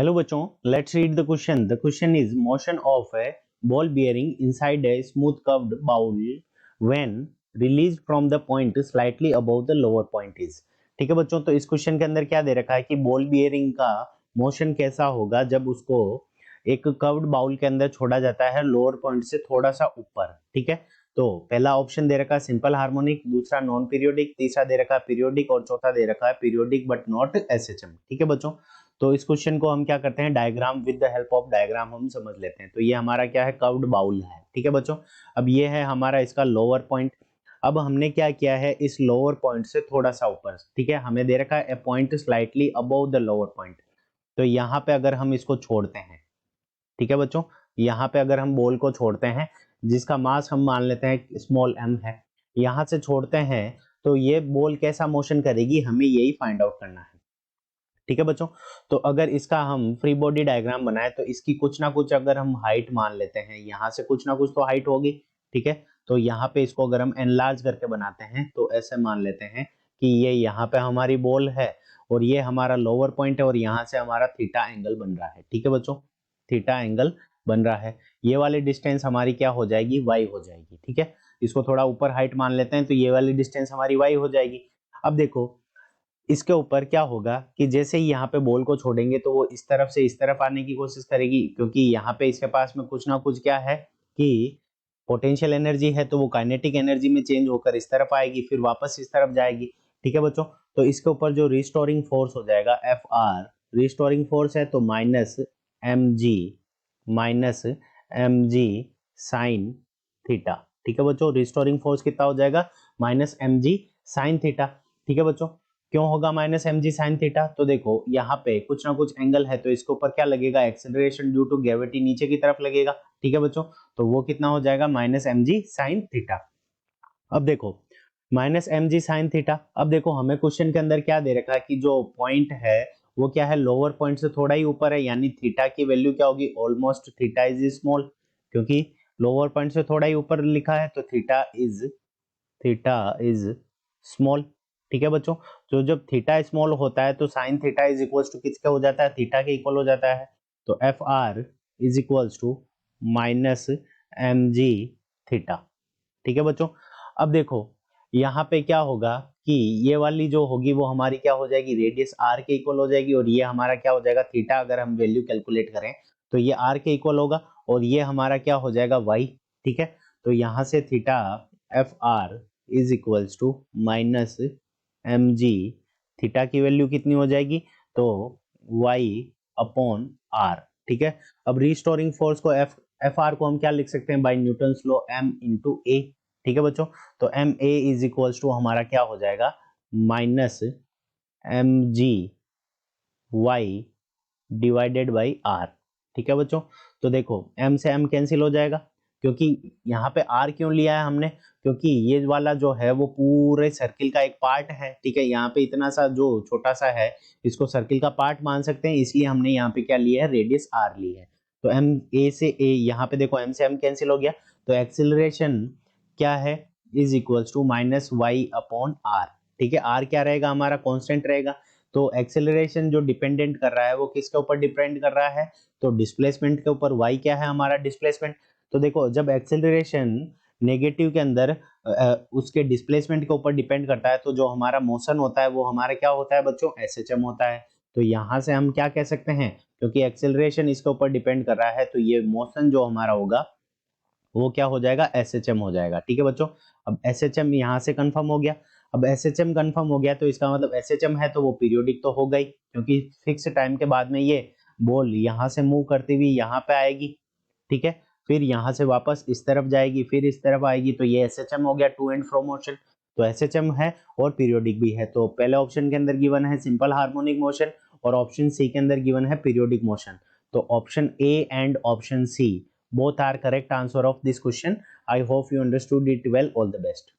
Hello बच्चों, let's read the question. The question is motion of a ball bearing inside a smooth curved bowl when release from the point slightly above the lower point is. ठीक है बच्चों, तो इस question के अंदर क्या दे रखा है कि बॉल बियरिंग का मोशन कैसा होगा जब उसको एक कर्व्ड बाउल के अंदर छोड़ा जाता है लोअर पॉइंट से थोड़ा सा ऊपर. ठीक है, तो पहला ऑप्शन दे रखा है सिंपल हार्मोनिक, दूसरा नॉन पीरियोडिक, तीसरा दे रखा है पीरियोडिक और चौथा दे रखा है पीरियोडिक बट नॉट एसएचएम. ठीक है बच्चों, तो इस क्वेश्चन को हम क्या करते हैं, diagram with the help of diagram हम समझ लेते हैं. तो ये हमारा क्या है, कर्व्ड बाउल है. ठीक है बच्चों, अब ये है हमारा इसका लोअर पॉइंट. अब हमने क्या किया है, इस लोअर पॉइंट से थोड़ा सा ऊपर, ठीक है, हमें दे रखा है a point slightly above the lower point. तो यहाँ पे अगर हम इसको छोड़ते हैं, ठीक है बच्चों, यहाँ पे अगर हम बॉल को छोड़ते हैं जिसका मास हम मान लेते हैं स्मॉल m है, यहाँ से छोड़ते हैं तो ये बॉल कैसा मोशन करेगी, हमें यही फाइंड आउट करना है. ठीक है बच्चों, तो अगर इसका हम फ्री बॉडी डायग्राम बनाए तो इसकी कुछ ना कुछ अगर हम हाइट मान लेते हैं, यहाँ से कुछ ना कुछ तो हाइट होगी. ठीक है, तो यहाँ पे इसको अगर हम एनलार्ज करके बनाते हैं तो ऐसे मान लेते हैं कि ये यहाँ पे हमारी बॉल है और ये हमारा लोअर पॉइंट है और यहाँ से हमारा थीटा एंगल बन रहा है. ठीक है बच्चों, थीटा एंगल बन रहा है. ये वाली डिस्टेंस हमारी क्या हो जाएगी, y हो जाएगी. ठीक है, इसको थोड़ा ऊपर हाइट मान लेते हैं तो ये वाली डिस्टेंस हमारी y हो जाएगी. अब देखो इसके ऊपर क्या होगा कि जैसे ही यहाँ पे बॉल को छोड़ेंगे तो वो इस तरफ से इस तरफ आने की कोशिश करेगी, क्योंकि यहाँ पे इसके पास में कुछ ना कुछ क्या है कि पोटेंशियल एनर्जी है, तो वो काइनेटिक एनर्जी में चेंज होकर इस तरफ आएगी फिर वापस इस तरफ जाएगी. ठीक है बच्चों, तो इसके ऊपर जो रिस्टोरिंग फोर्स हो जाएगा एफ आर, रिस्टोरिंग फोर्स है तो minus m g sine theta. ठीक है बच्चों, रिस्टोरिंग फोर्स कितना हो जाएगा, -mg साइन थीटा. ठीक है बच्चों, क्यों होगा -mg साइन थीटा, तो देखो यहाँ पे कुछ ना कुछ एंगल है तो इसके ऊपर क्या लगेगा, एक्सेलरेशन ड्यू टू ग्रेविटी नीचे की तरफ लगेगा. ठीक है बच्चों, तो वो कितना हो जाएगा, -mg साइन थीटा. अब देखो -mg साइन थीटा, अब देखो हमें क्वेश्चन के अंदर क्या दे रखा है कि जो पॉइंट है वो क्या है, लोअर पॉइंट से थोड़ा ही ऊपर है, यानी थीटा की वैल्यू क्या होगी, ऑलमोस्ट थीटा इज स्मॉल, क्योंकि लोअर पॉइंट से थोड़ा ही ऊपर लिखा है तो थीटा इज स्मॉल. ठीक है बच्चों, तो जब थीटा स्मॉल होता है तो sine theta is equal to किसके हो जाता है, थीटा के इक्वल हो जाता है. तो F R is equal to -mg theta. ठीक है बच्चों, अब देखो यहाँ पे क्या होगा कि ये वाली जो होगी वो हमारी क्या हो जाएगी, रेडियस आर के इक्वल हो जाएगी, और ये हमारा क्या हो जाएगा, थीटा अगर हम वैल्यू कैलकुलेट करें तो ये आर के इक्वल होगा और ये हमारा क्या हो जाएगा, वाई. ठीक है, तो यहाँ से theta F R is equals to -mg, theta की वैल्यू कितनी हो जाएगी, तो y अपॉन r. ठीक है, अब रिस्टोरिंग फोर्स को एफ आर को हम क्या लिख सकते हैं, by Newton's law m into A. ठीक है बच्चों, तो M A is equals to हमारा क्या हो जाएगा, -mg y divided by r. ठीक है बच्चों, तो देखो m से m कैंसिल हो जाएगा, क्योंकि यहाँ पे r क्यों लिया है हमने, क्योंकि ये वाला जो है वो पूरे सर्किल का एक पार्ट है. ठीक है, यहाँ पे इतना सा जो छोटा सा है इसको सर्किल का पार्ट मान सकते हैं, इसलिए हमने यहाँ पे क्या लिया है, रेडियस r ली है. तो m a से a, यहाँ पे देखो m से m कैंसिल हो गया, तो एक्सिलरेशन क्या है, is equals to -y upon r. ठीक है, r क्या रहेगा, हमारा कांस्टेंट रहेगा. तो एक्सेलरेशन जो डिपेंडेंट कर रहा है वो किसके ऊपर डिपेंड कर रहा है, तो डिस्प्लेसमेंट के ऊपर. y क्या है हमारा, डिस्प्लेसमेंट. तो देखो जब एक्सेलरेशन नेगेटिव के अंदर उसके डिस्प्लेसमेंट के ऊपर डिपेंड करता है तो जो हमारा मोशन होता है वो हमारा क्या होता है बच्चों, एसएचएम होता है. तो यहाँ से हम क्या कह सकते हैं, क्योंकि एक्सेलरेशन इसके ऊपर डिपेंड कर रहा है तो ये मोशन जो हमारा होगा वो क्या हो जाएगा, एसएचएम हो जाएगा. ठीक है बच्चों, अब एसएचएम यहाँ से कंफर्म हो गया. अब एसएचएम कंफर्म हो गया तो इसका मतलब एसएचएम है तो वो पीरियोडिक तो होगा ही, क्योंकि फिक्स टाइम के बाद में ये बॉल यहाँ से मूव करती हुई यहाँ पे आएगी. ठीक है, फिर यहाँ से वापस इस तरफ जाएगी फिर इस तरफ आएगी, तो ये एसएचएम हो गया, टू एंड फ्रो मोशन. तो एसएचएम है और पीरियोडिक भी है. तो पहले ऑप्शन के अंदर गिवन है सिंपल हार्मोनिक मोशन और ऑप्शन सी के अंदर गिवन है पीरियोडिक मोशन. तो option A and option C both are correct answer of this question. I hope you understood it well. All the best.